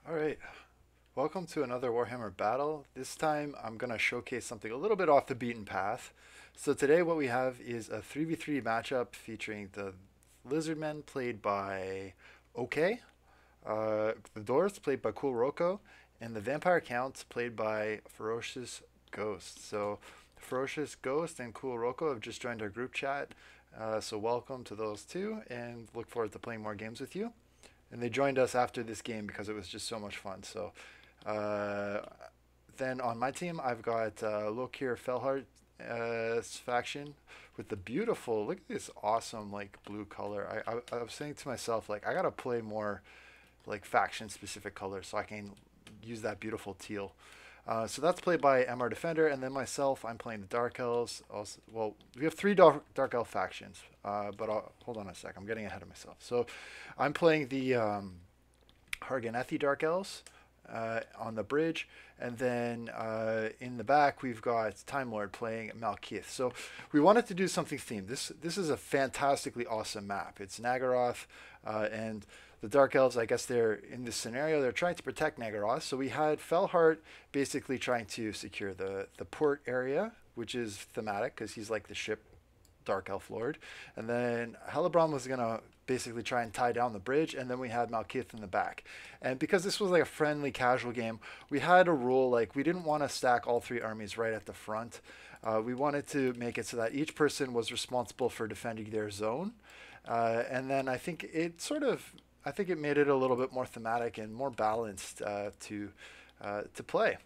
Alright, welcome to another Warhammer battle. This time I'm going to showcase something a little bit off the beaten path. So today what we have is a 3v3 matchup featuring the Lizardmen played by OK, the Doors played by Cool Rocco, and the Vampire Counts played by Ferocious Ghost. So Ferocious Ghost and Cool Rocco have just joined our group chat. So welcome to those two and look forward to playing more games with you. And they joined us after this game because it was just so much fun. So uh, then on my team, I've got Lokir Felhart's faction with the beautiful. Look at this awesome like blue color. I was saying to myself like I gotta play more like faction specific colors so I can use that beautiful teal. So that's played by MR Defender, and then myself, I'm playing the Dark Elves. Also, well, we have three Dark Elf factions, but hold on a sec. I'm getting ahead of myself. So I'm playing the Harganethi Dark Elves on the bridge, and then in the back we've got Time Lord playing Malkith. So we wanted to do something themed. This is a fantastically awesome map. It's Naggaroth, and the Dark Elves, I guess they're in this scenario, they're trying to protect Naggaroth. So we had Felhart basically trying to secure the port area, which is thematic because he's like the ship Dark Elf Lord. And then Hellebrand was going to basically try and tie down the bridge. And then we had Malkith in the back. And because this was like a friendly, casual game, we had a rule like we didn't want to stack all three armies right at the front. We wanted to make it so that each person was responsible for defending their zone. And then I think it made it a little bit more thematic and more balanced to play.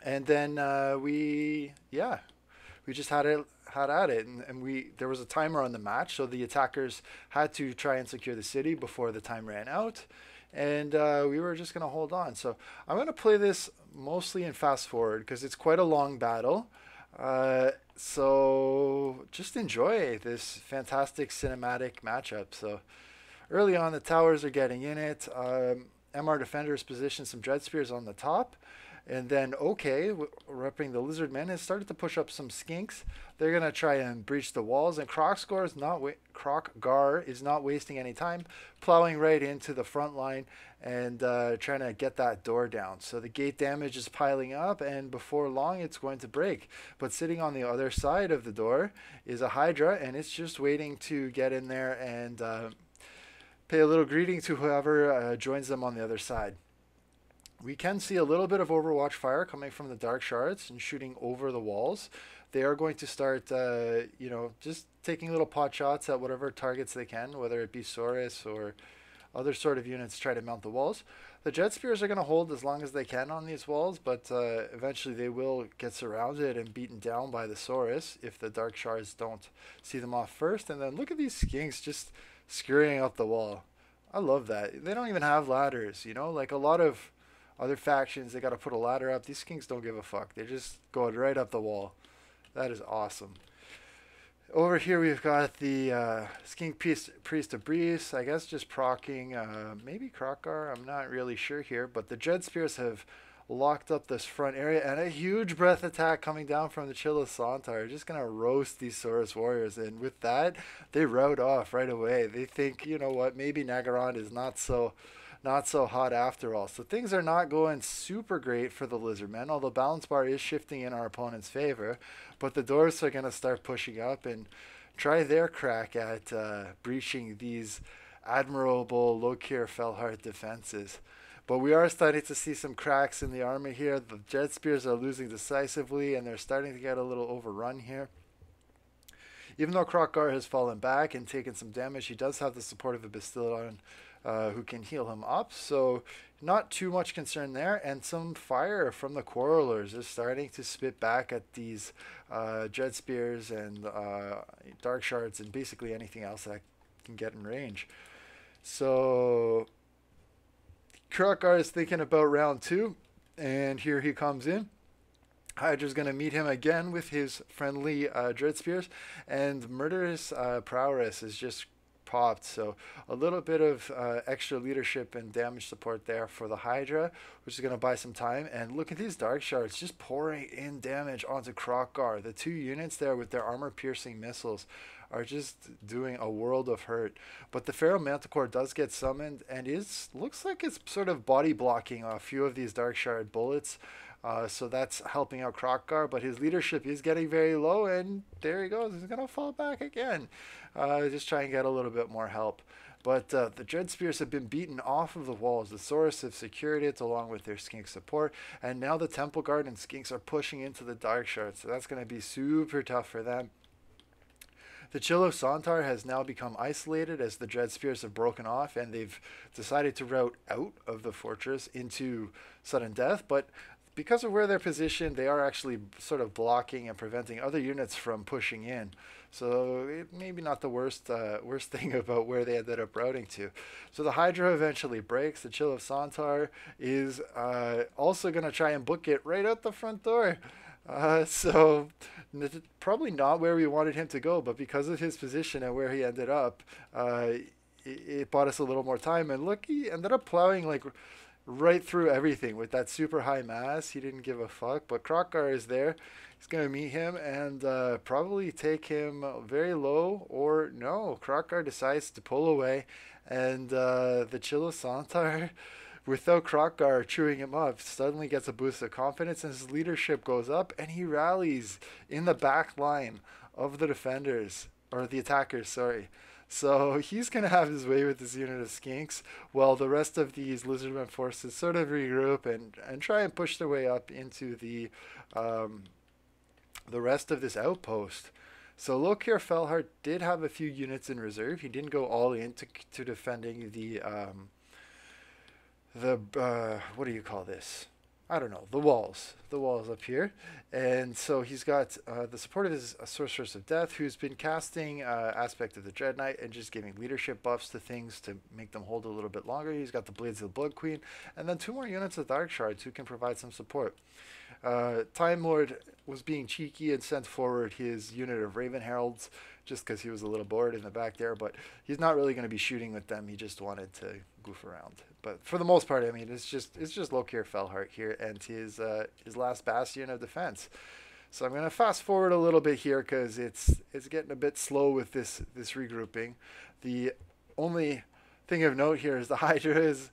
And then we just had at it, and we there was a timer on the match, so the attackers had to try and secure the city before the time ran out, and we were just gonna hold on. So I'm gonna play this mostly in fast forward because it's quite a long battle. So just enjoy this fantastic cinematic matchup. So early on, the towers are getting in it. MR Defenders positioned some Dread Spears on the top. And then OK, repping the Lizardmen, has started to push up some skinks. They're going to try and breach the walls. And Kroq-Gar is not wasting any time, plowing right into the front line and trying to get that door down. So the gate damage is piling up, and before long it's going to break. But sitting on the other side of the door is a Hydra, and it's just waiting to get in there and pay a little greeting to whoever joins them on the other side. We can see a little bit of Overwatch fire coming from the Dark Shards and shooting over the walls. They are going to start, just taking little pot shots at whatever targets they can, whether it be Saurus or other sort of units try to mount the walls. The Jet Spears are going to hold as long as they can on these walls, but eventually they will get surrounded and beaten down by the Saurus if the Dark Shards don't see them off first. And then look at these skinks just scurrying up the wall. I love that. They don't even have ladders, like a lot of other factions, they got to put a ladder up. These kings don't give a fuck. They just go right up the wall. That is awesome. Over here we've got the Skink Priest of Breeze. I guess just procking maybe Kroq-Gar. I'm not really sure here. But the Dread Spears have locked up this front area. And a huge breath attack coming down from the Chilla Sontar. Just going to roast these Saurus warriors. And with that, they rout off right away. They think, you know what, maybe Naggarond is not so hot after all. So things are not going super great for the Lizardmen, although balance bar is shifting in our opponent's favor. But the Dwarves are going to start pushing up and try their crack at breaching these admirable Lokir Felhart defenses. But we are starting to see some cracks in the army here. The Jet Spears are losing decisively, and they're starting to get a little overrun here. Even though Kroq-Gar has fallen back and taken some damage, he does have the support of a Bastillon who can heal him up. So not too much concern there. And some fire from the Quarrelers is starting to spit back at these Dread Spears and Dark Shards and basically anything else that can get in range. So Kroq-Gar is thinking about round two. And here he comes in. Hydra's going to meet him again with his friendly Dread Spears, and Murderous Prowess is just popped. So a little bit of extra leadership and damage support there for the Hydra, which is going to buy some time. And look at these Dark Shards just pouring in damage onto Kroq-Gar. The two units there with their armor-piercing missiles are just doing a world of hurt. But the Pharaoh Manticore does get summoned and is looks like it's sort of body blocking a few of these Dark Shard bullets. So that's helping out Krokgar, but his leadership is getting very low, and there he goes. He's going to fall back again. Just try and get a little bit more help. But the Dread Spears have been beaten off of the walls. The Saurus have secured it along with their Skink support, and now the Temple Guard and Skinks are pushing into the Dark Shard, so that's going to be super tough for them. The Chill of Sontar has now become isolated as the Dread Spears have broken off, and they've decided to route out of the fortress into sudden death, but because of where they're positioned, they are actually sort of blocking and preventing other units from pushing in. So it maybe not the worst thing about where they ended up routing to. So the Hydra eventually breaks. The Chill of Sontar is also going to try and book it right out the front door. So probably not where we wanted him to go, but because of his position and where he ended up, it bought us a little more time. And look, he ended up plowing like right through everything with that super high mass. He didn't give a fuck, but Krokgar is there. He's going to meet him and probably take him very low, or no, Krokgar decides to pull away, and the Chill of Sontar, without Krokgar chewing him up, suddenly gets a boost of confidence, and his leadership goes up, and he rallies in the back line of the defenders, or the attackers, sorry. So he's going to have his way with this unit of Skinks, while the rest of these Lizardmen forces sort of regroup and try and push their way up into the rest of this outpost. So Lokir Felhart did have a few units in reserve. He didn't go all in to defending the what do you call this? I don't know, the walls up here. And so he's got the support of his Sorceress of Death, who's been casting Aspect of the Dread Knight and just giving leadership buffs to things to make them hold a little bit longer. He's got the Blades of the Blood Queen, and then 2 more units of Dark Shards who can provide some support. Time Lord was being cheeky and sent forward his unit of Raven Heralds just because he was a little bored in the back there, but he's not really going to be shooting with them. He just wanted to goof around. But for the most part, I mean, it's just Lokir Felhart here and his last bastion of defense. So I'm going to fast forward a little bit here because it's getting a bit slow with this regrouping. The only thing of note here is the Hydra is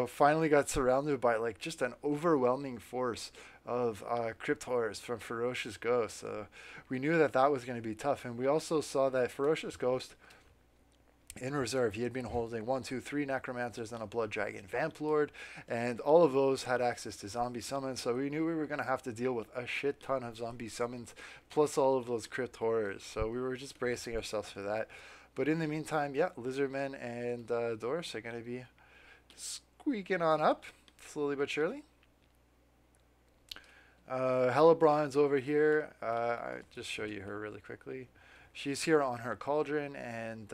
finally got surrounded by like just an overwhelming force of Crypt Horrors from Ferocious Ghost. So we knew that was going to be tough, and we also saw that Ferocious Ghost in reserve, he had been holding 1, 2, 3 Necromancers and a Blood Dragon Vamp Lord, and all of those had access to zombie summons, so we knew we were going to have to deal with a shit ton of zombie summons, plus all of those Crypt Horrors, so we were just bracing ourselves for that. But in the meantime, yeah, Lizardmen and Doris are going to be squeaking on up, slowly but surely. Hellebron's over here. I'll just show you her really quickly. She's here on her cauldron, and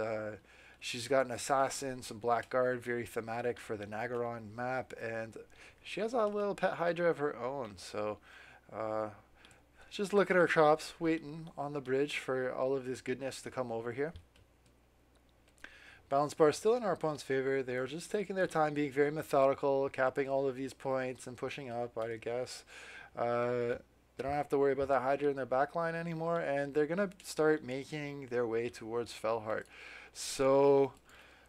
she's got an assassin, some blackguard, very thematic for the Naggarond map, and she has a little pet Hydra of her own. So just look at her chops, waiting on the bridge for all of this goodness to come over here. Balance bar still in our opponent's favor. They're just taking their time, being very methodical, capping all of these points and pushing up, I guess. They don't have to worry about that Hydra in their backline anymore, and they're going to start making their way towards Felhart. So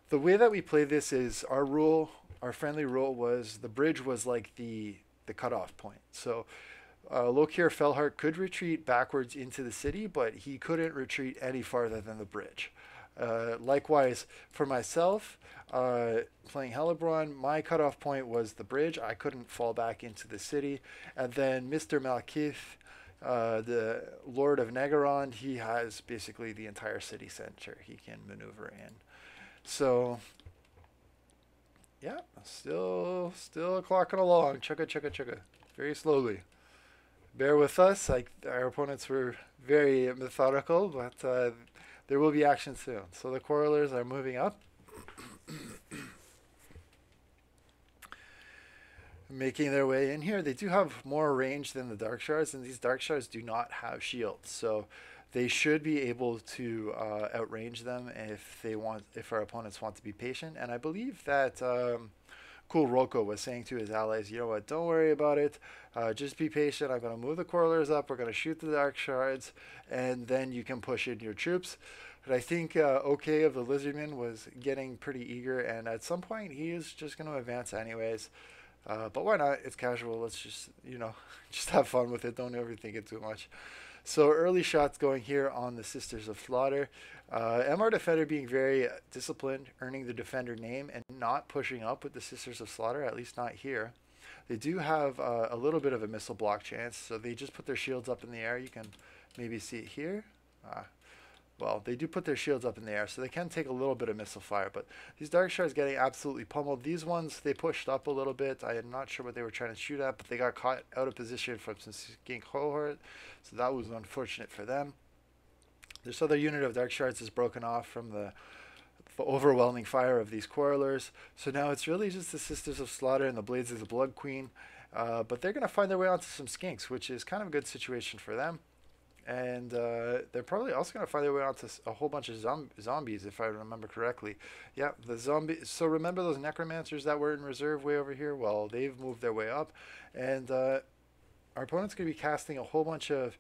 the way that we play this is our friendly rule was the bridge was like the cutoff point. So Lokir Felhart could retreat backwards into the city, but he couldn't retreat any farther than the bridge. Likewise, for myself, playing Hellebron, my cutoff point was the bridge. I couldn't fall back into the city. And then Mr. Malkith, the Lord of Naggarond, he has basically the entire city center he can maneuver in. So, yeah, still clocking along, chugga, very slowly. Bear with us. Our opponents were very methodical, but there will be action soon. So the Quarrelers are moving up. Making their way in here. They do have more range than the Dark Shards, and these Dark Shards do not have shields. So they should be able to outrange them if our opponents want to be patient. And I believe that Cool Roko was saying to his allies, you know what, don't worry about it. Just be patient. I'm going to move the Coilers up. We're going to shoot the Dark Shards, and then you can push in your troops. But I think OK of the Lizardman was getting pretty eager, and at some point he is just going to advance anyways. But why not? It's casual. Let's just, just have fun with it. Don't overthink it too much. So early shots going here on the Sisters of Slaughter. MR Defender being very disciplined, earning the Defender name, and not pushing up with the Sisters of Slaughter, at least not here. They do have a little bit of a missile block chance, so they just put their shields up in the air. You can maybe see it here. Well, they do put their shields up in the air, so they can take a little bit of missile fire. But these Dark Shards getting absolutely pummeled. These ones, they pushed up a little bit. I am not sure what they were trying to shoot at, but they got caught out of position from some Skink cohort, so that was unfortunate for them. This other unit of Dark Shards is broken off from the overwhelming fire of these Quarrelers. So now it's really just the Sisters of Slaughter and the Blades of the Blood Queen. But they're going to find their way onto some Skinks, which is kind of a good situation for them. And they're probably also going to find their way onto a whole bunch of zombies, if I remember correctly. Yeah, the zombies. So remember those necromancers that were in reserve way over here? Well, they've moved their way up. And our opponent's going to be casting a whole bunch of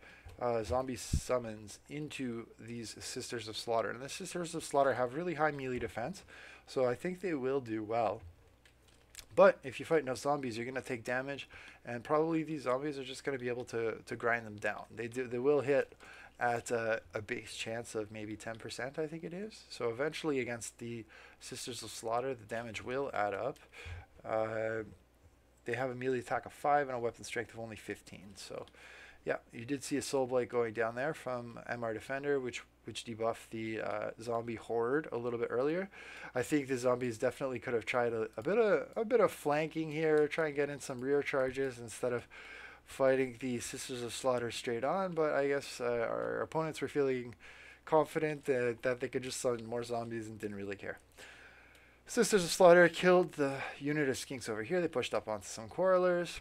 zombie summons into these Sisters of Slaughter. And the Sisters of Slaughter have really high melee defense, so I think they will do well. But if you fight enough zombies, you're going to take damage, and probably these zombies are just going to be able to grind them down. They will hit at a base chance of maybe 10%, I think it is. So eventually against the Sisters of Slaughter, the damage will add up. They have a melee attack of 5 and a weapon strength of only 15. So yeah, you did see a Soul Blight going down there from MR Defender, which debuffed the zombie horde a little bit earlier. I think the zombies definitely could have tried a bit of flanking here, try and get in some rear charges instead of fighting the Sisters of Slaughter straight on. But I guess our opponents were feeling confident that they could just summon more zombies and didn't really care. Sisters of Slaughter killed the unit of Skinks over here. They pushed up onto some Quarrelers,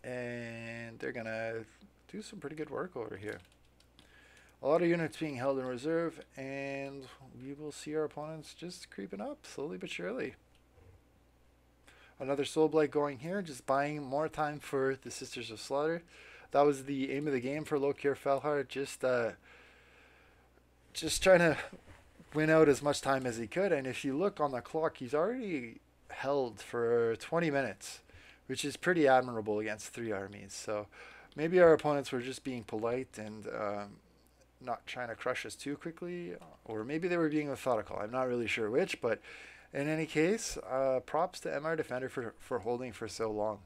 and they're gonna do some pretty good work over here. A lot of units being held in reserve, and we will see our opponents just creeping up slowly but surely. Another Soul Blight going here, just buying more time for the Sisters of Slaughter. That was the aim of the game for Lokir Felhard, just trying to win out as much time as he could. And if you look on the clock, he's already held for 20 minutes, which is pretty admirable against 3 armies. So maybe our opponents were just being polite and not trying to crush us too quickly, or maybe they were being methodical. I'm not really sure which, but in any case, props to MR Defender for holding for so long.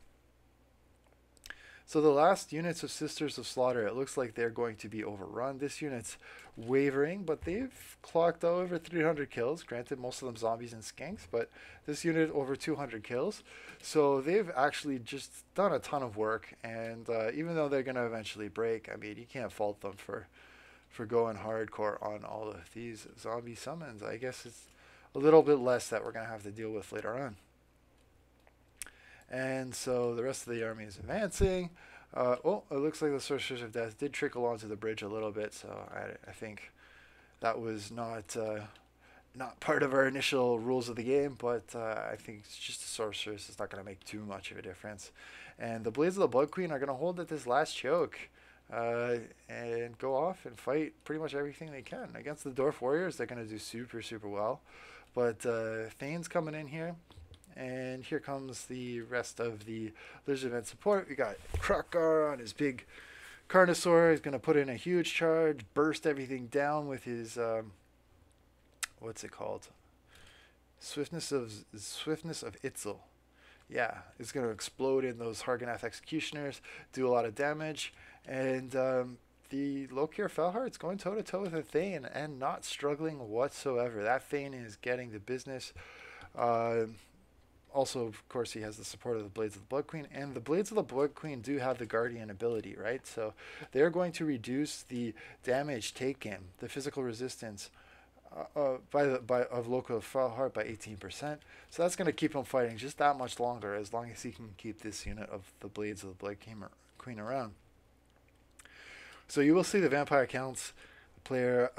So the last units of Sisters of Slaughter, it looks like they're going to be overrun. This unit's wavering, but they've clocked over 300 kills. Granted, most of them zombies and skinks, but this unit over 200 kills. So they've actually just done a ton of work, and even though they're going to eventually break, I mean, you can't fault them for going hardcore on all of these zombie summons. I guess it's a little bit less that we're going to have to deal with later on. And so the rest of the army is advancing. Oh, it looks like the Sorcerers of Death did trickle onto the bridge a little bit, so I think that was not part of our initial rules of the game, but I think it's just the Sorcerers. It's not going to make too much of a difference. And the Blades of the Blood Queen are going to hold at this last choke and go off and fight pretty much everything they can. Against the Dwarf Warriors, they're going to do super, super well. But Thane's coming in here. And here comes the rest of the Lizardmen support. We got Krokgar on his big Carnosaur. He's going to put in a huge charge, burst everything down with his, what's it called? Swiftness of Itzel. Yeah, it's going to explode in those Hargonath Executioners, do a lot of damage. And the Lokir Felhard's going toe-to-toe with a Thane and not struggling whatsoever. That Thane is getting the business. Also, of course, he has the support of the Blades of the Blood Queen, and the Blades of the Blood Queen do have the Guardian ability, right? So they're going to reduce the damage taken, the physical resistance of Lokir Felhard by 18%. So that's going to keep him fighting just that much longer, as long as he can keep this unit of the Blades of the Blood Queen around. So you will see the Vampire Counts player,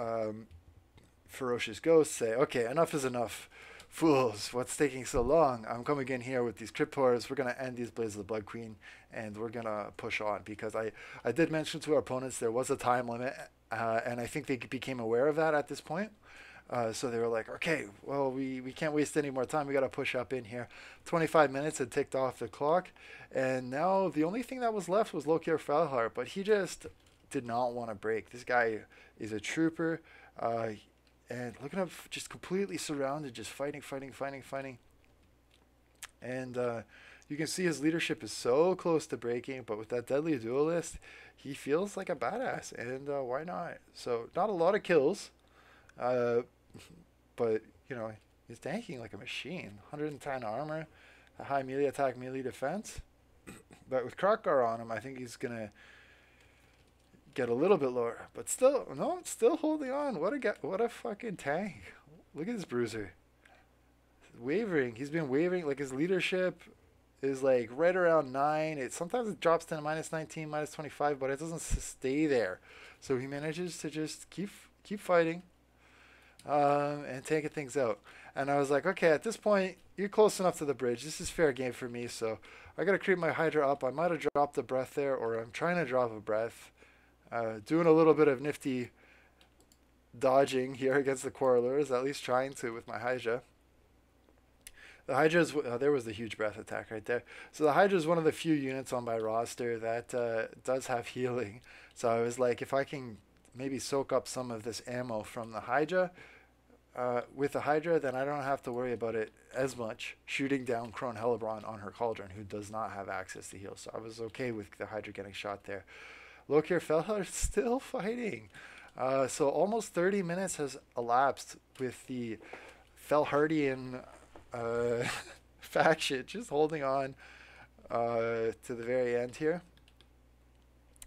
Ferocious Ghost, say, okay, enough is enough. Fools, what's taking so long? I'm coming in here with these crypt horrors. We're gonna end these Blades of the Blood Queen, and we're gonna push on because I did mention to our opponents there was a time limit, and I think they became aware of that at this point. So they were like, okay, well, we can't waste any more time. We got to push up in here. 25 minutes had ticked off the clock. And now the only thing that was left was Lokir Felhar. But he just did not want to break. This guy is a trooper. And look at him just completely surrounded, just fighting, fighting, fighting, fighting. And you can see his leadership is so close to breaking. But with that Deadly Duelist, he feels like a badass. And why not? So not a lot of kills. But, you know, he's tanking like a machine. 110 armor, a high melee attack, melee defense. But with Krokgar on him, I think he's going to get a little bit lower. But still, no, it's still holding on. What a fucking tank. Look at this bruiser. Wavering. He's been wavering. Like, his leadership is, like, right around 9. Sometimes it drops to -19, -25, but it doesn't stay there. So he manages to just keep fighting. And taking things out. And I was like, okay, at this point, you're close enough to the bridge. This is fair game for me, so I got to creep my Hydra up. I might have dropped a breath there, or I'm trying to drop a breath. Doing a little bit of nifty dodging here against the Quarrelers, at least trying to with my Hydra. The Hydra is, there was the huge breath attack right there. So the Hydra is one of the few units on my roster that does have healing. So I was like, if I can maybe soak up some of this ammo from the Hydra, with the Hydra, then I don't have to worry about it as much shooting down Crone Hellebron on her Cauldron, who does not have access to heal. So I was okay with the Hydra getting shot there. Lokir Felhar still fighting. So almost 30 minutes has elapsed with the Felhardian faction just holding on to the very end here.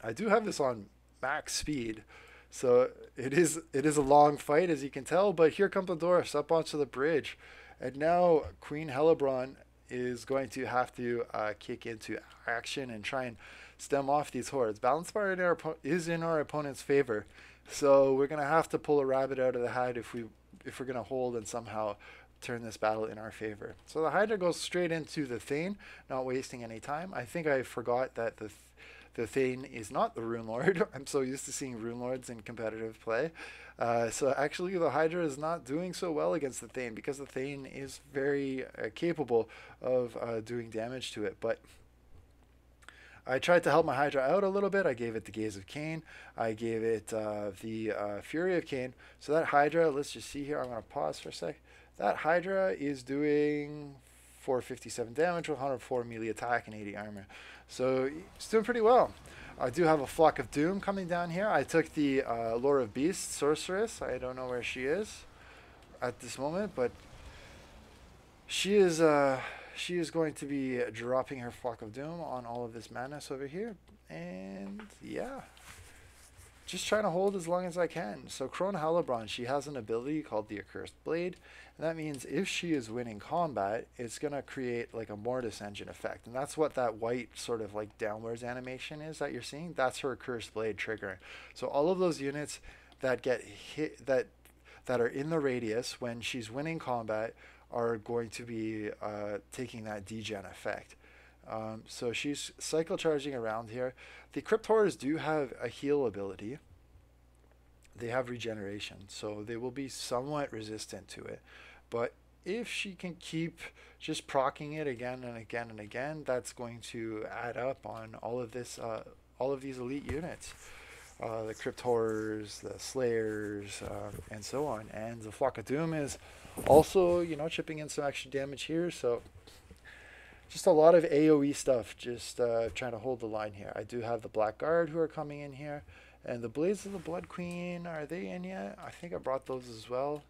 I do have this on max speed. So it is a long fight, as you can tell, but here come the dwarfs up onto the bridge. And now Queen Hellebron is going to have to kick into action and try and stem off these hordes. Balance Bar is in our opponent's favor, so we're going to have to pull a rabbit out of the hat if we're going to hold and somehow turn this battle in our favor. So the Hydra goes straight into the Thane, not wasting any time. I think I forgot that the Thane is not the Rune Lord. I'm so used to seeing Rune Lords in competitive play. So actually the Hydra is not doing so well against the Thane because the Thane is very capable of doing damage to it. But I tried to help my Hydra out a little bit. I gave it the Gaze of Cain. I gave it the Fury of Cain. So that Hydra, let's just see here. I'm going to pause for a sec. That Hydra is doing 457 damage, 104 melee attack, and 80 armor. So it's doing pretty well. I do have a Flock of Doom coming down here. I took the Lore of Beasts Sorceress. I don't know where she is at this moment, but she is going to be dropping her Flock of Doom on all of this madness over here. And yeah, just trying to hold as long as I can. So Crone Hellebron, she has an ability called the Accursed Blade. And that means if she is winning combat, it's going to create like a Mortis Engine effect. And that's what that white sort of like downwards animation is that you're seeing. That's her Accursed Blade triggering. So all of those units that get hit, that are in the radius when she's winning combat are going to be taking that degen effect. So she's cycle charging around here. The Crypt Horrors do have a heal ability. They have regeneration, so they will be somewhat resistant to it. But if she can keep just proccing it again and again and again, that's going to add up on all of this, all of these elite units. The Crypt Horrors, the Slayers, and so on. And the Flock of Doom is also, you know, chipping in some extra damage here. So just a lot of AoE stuff, just trying to hold the line here. I do have the Blackguard who are coming in here. And the Blades of the Blood Queen, are they in yet? I think I brought those as well.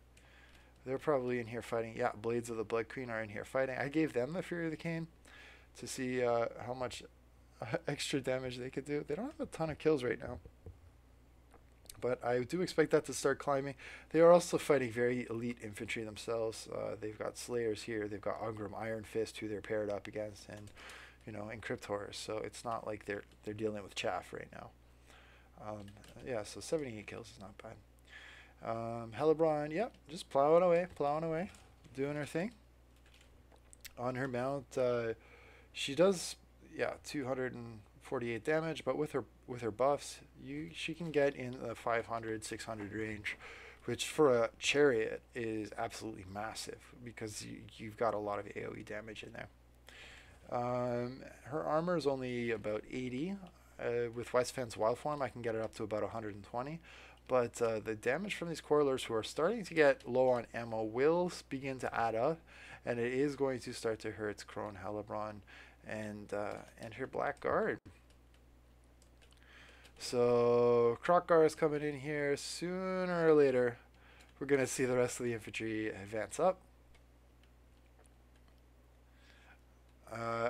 They're probably in here fighting. Yeah, Blades of the Blood Queen are in here fighting. I gave them the Fury of the Cain to see how much extra damage they could do. They don't have a ton of kills right now, but I do expect that to start climbing. They are also fighting very elite infantry themselves. They've got Slayers here. They've got Ungram Iron Fist, who they're paired up against, and you know, and Crypt Horrors. So it's not like they're dealing with chaff right now. Yeah, so 78 kills is not bad. Hellebron, yep, just plowing away, plowing away. doing her thing on her mount. She does, yeah, 248 damage, but with her buffs, she can get in the 500, 600 range, which for a chariot is absolutely massive because you've got a lot of AoE damage in there. Her armor is only about 80. With Westfen's Wild Form, I can get it up to about 120. But the damage from these Coilers who are starting to get low on ammo will begin to add up, and it is going to start to hurt Crone Halibron and her Black Guard. So Krokgar is coming in here. Sooner or later, we're going to see the rest of the infantry advance up.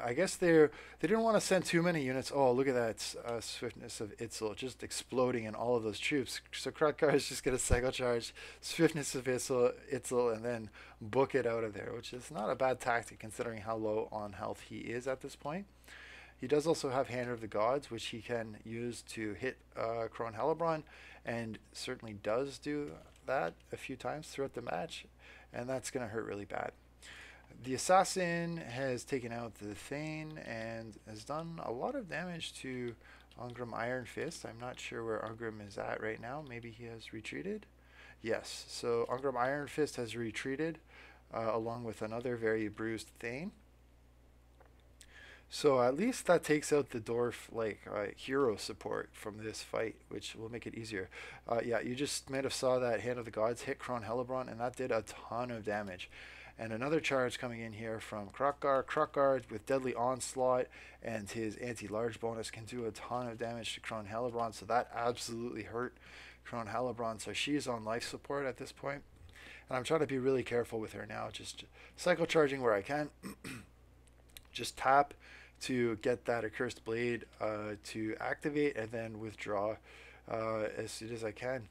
I guess they didn't want to send too many units. Oh, look at that swiftness of Itzel just exploding in all of those troops. So Krokgar is just going to cycle charge swiftness of Itzel and then book it out of there, which is not a bad tactic considering how low on health he is at this point. He does also have Hand of the Gods, which he can use to hit Crone Halibron, and certainly does do that a few times throughout the match, and that's going to hurt really bad. The Assassin has taken out the Thane and has done a lot of damage to Ungrim Iron Fist. I'm not sure where Ungrim is at right now. Maybe he has retreated? Yes, so Ungrim Iron Fist has retreated along with another very bruised Thane. So at least that takes out the dwarf hero support from this fight, which will make it easier. Yeah, you just might have saw that Hand of the Gods hit Crone Halibron, and that did a ton of damage. And another charge coming in here from Krokgar. Krokgar with Deadly Onslaught and his anti-large bonus can do a ton of damage to Crone Halibron, so that absolutely hurt Crone Halibron. So she's on life support at this point. And I'm trying to be really careful with her now, just cycle charging where I can. Just tap to get that Accursed Blade to activate and then withdraw as soon as I can.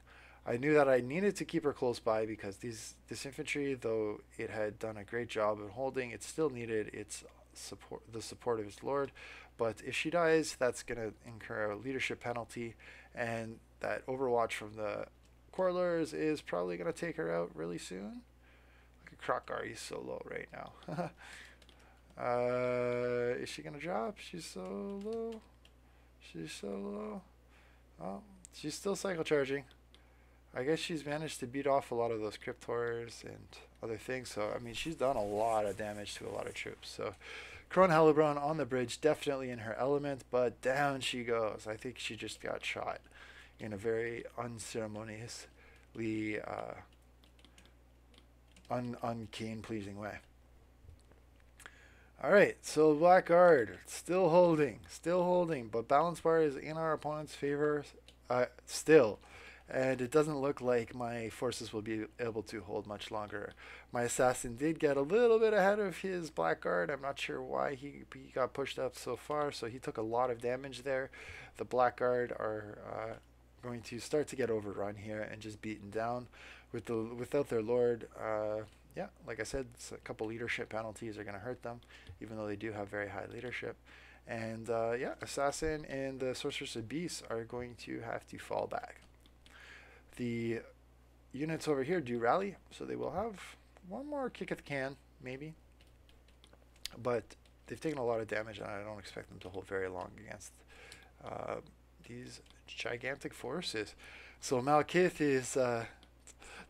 I knew that I needed to keep her close by because this infantry, though it had done a great job of holding, it still needed its the support of its lord. But if she dies, that's going to incur a leadership penalty, and that Overwatch from the Coilers is probably going to take her out really soon. Look at Krokgar, he's so low right now. Is she going to drop? She's so low. She's so low. Oh, she's still cycle charging. I guess she's managed to beat off a lot of those Cryptors and other things. So, I mean, she's done a lot of damage to a lot of troops. So, Crone Halibron on the bridge, definitely in her element, but down she goes. I think she just got shot in a very unceremoniously, uncane-pleasing way. All right, so Black Guard, still holding, but balance bar is in our opponent's favor still. And it doesn't look like my forces will be able to hold much longer. My assassin did get a little bit ahead of his Black Guard. I'm not sure why he got pushed up so far, so he took a lot of damage there. The Black Guard are going to start to get overrun here and just beaten down without their lord. Yeah, like I said, a couple leadership penalties are going to hurt them, even though they do have very high leadership. And yeah, Assassin and the Sorceress of Beasts are going to have to fall back. The units over here do rally, so they will have one more kick at the can, maybe. But they've taken a lot of damage, and I don't expect them to hold very long against these gigantic forces. So Malekith is...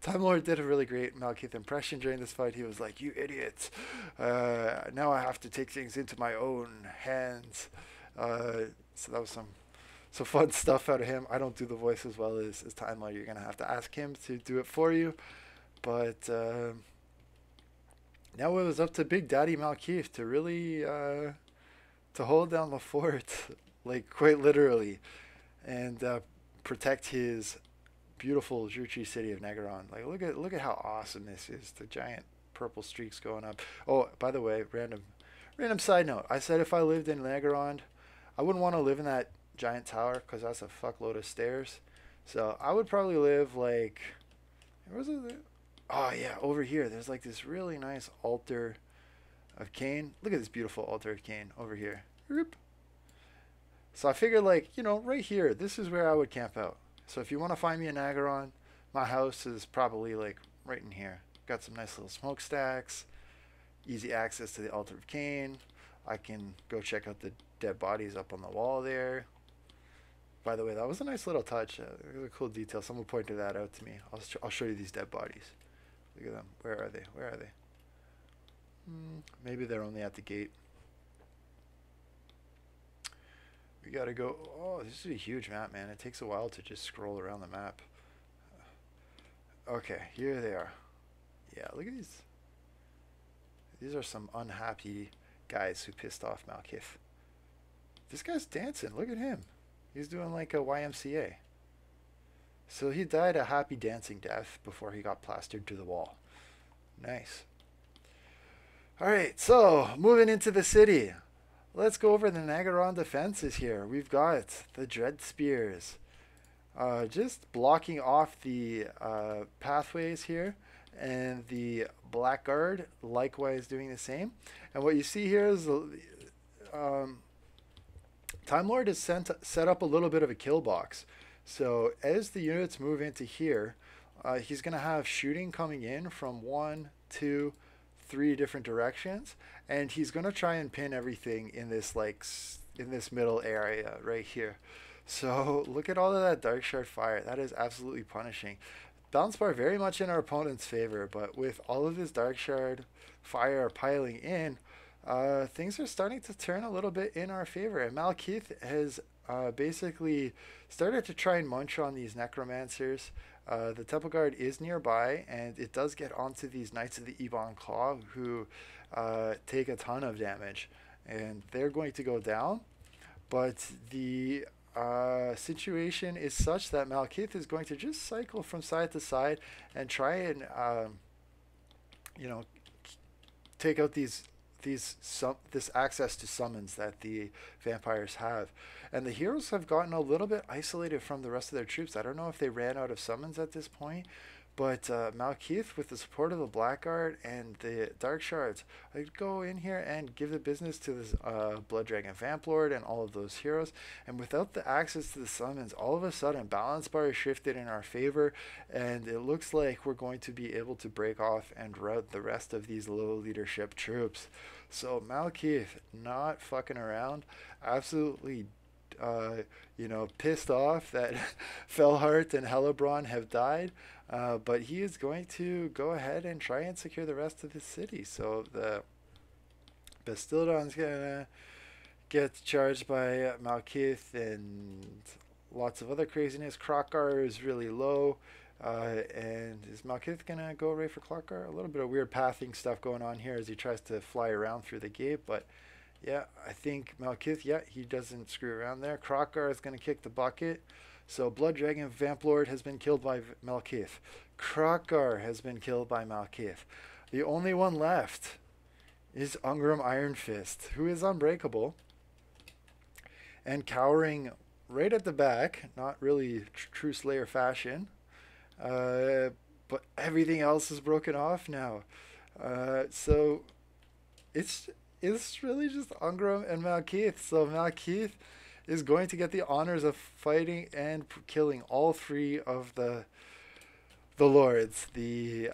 Time Lord did a really great Malekith impression during this fight. He was like, "You idiots! Now I have to take things into my own hands." So that was some fun stuff out of him. I don't do the voice as well as Time Lord. You're going to have to ask him to do it for you. But now it was up to Big Daddy Malekith to really to hold down the fort, like quite literally, and protect his beautiful Jutri city of Naggarond. Like look at how awesome this is. The giant purple streaks going up. Oh, by the way, random side note. I said if I lived in Naggarond, I wouldn't want to live in that giant tower because that's a fuckload of stairs. So I would probably live like, where was it? Oh yeah, over here. There's like this really nice altar of Cain. Look at this beautiful altar of Cain over here. So I figured, like, you know, right here, this is where I would camp out. So if you want to find me in Naggarond, my house is probably like right in here. Got some nice little smokestacks. Easy access to the Altar of Cain. I can go check out the dead bodies up on the wall there. By the way, that was a nice little touch. A cool detail. Someone pointed that out to me. I'll show you these dead bodies. Look at them. Where are they? Where are they? Maybe they're only at the gate. We gotta go. Oh, this is a huge map, man. It takes a while to just scroll around the map. Okay, here they are. Yeah, look at these. These are some unhappy guys who pissed off Malekith. This guy's dancing. Look at him. He's doing like a YMCA. So he died a happy dancing death before he got plastered to the wall. Nice. Alright, so moving into the city. Let's go over the Naggarond defenses here. We've got the Dread Spears. Just blocking off the pathways here. And the Blackguard likewise doing the same. And what you see here is Time Lord has set up a little bit of a kill box. So as the units move into here, he's going to have shooting coming in from 1, 2, 3 different directions, and he's going to try and pin everything in this in this middle area right here. So look at all of that Dark Shard fire. That is absolutely punishing. Balance bar very much in our opponent's favor, but with all of this Dark Shard fire piling in, things are starting to turn a little bit in our favor. And Malekith has basically started to try and munch on these necromancers. The Temple Guard is nearby, and it does get onto these Knights of the Ebon Claw, who take a ton of damage, and they're going to go down. But the situation is such that Malekith is going to just cycle from side to side and try and you know, take out this access to summons that the vampires have. And the heroes have gotten a little bit isolated from the rest of their troops. I don't know if they ran out of summons at this point, but Malekith, with the support of the Blackguard and the Dark Shards, I'd go in here and give the business to this Blood Dragon Vamplord and all of those heroes. And without the access to the summons, all of a sudden balance bar is shifted in our favor, and it looks like we're going to be able to break off and rout the rest of these low leadership troops. So Malekith, not fucking around, absolutely you know, pissed off that Felhart and Hellebron have died, but he is going to go ahead and try and secure the rest of the city. So the Bastildon's gonna get charged by Malekith and lots of other craziness. Krokkar is really low, and is Malekith gonna go right for Krokkar? A little bit of weird pathing stuff going on here as he tries to fly around through the gate, but yeah, I think Malekith, yeah, he doesn't screw around there. Krokkar is going to kick the bucket. So Blood Dragon Vamplord has been killed by Malekith. Krokkar has been killed by Malekith. The only one left is Ungrim Iron Fist, who is unbreakable and cowering right at the back. Not really true Slayer fashion, but everything else is broken off now. So it's really just Ungrim and Malekith. So Malekith is going to get the honors of fighting and killing all 3 of the lords. The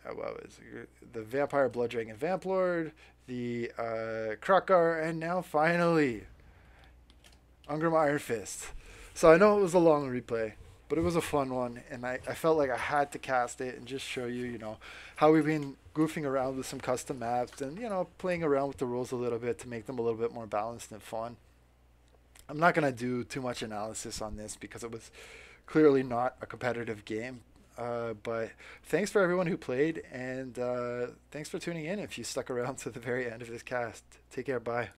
what was it? The Vampire Blood Dragon Vamplord, the Krokkar, and now finally Ungrim Iron Fist. So I know it was a long replay, but it was a fun one, and I felt like I had to cast it and just show you, you know, how we've been goofing around with some custom maps and, you know, playing around with the rules a little bit to make them a little bit more balanced and fun. I'm not going to do too much analysis on this because it was clearly not a competitive game. But thanks for everyone who played, and thanks for tuning in if you stuck around to the very end of this cast. Take care. Bye.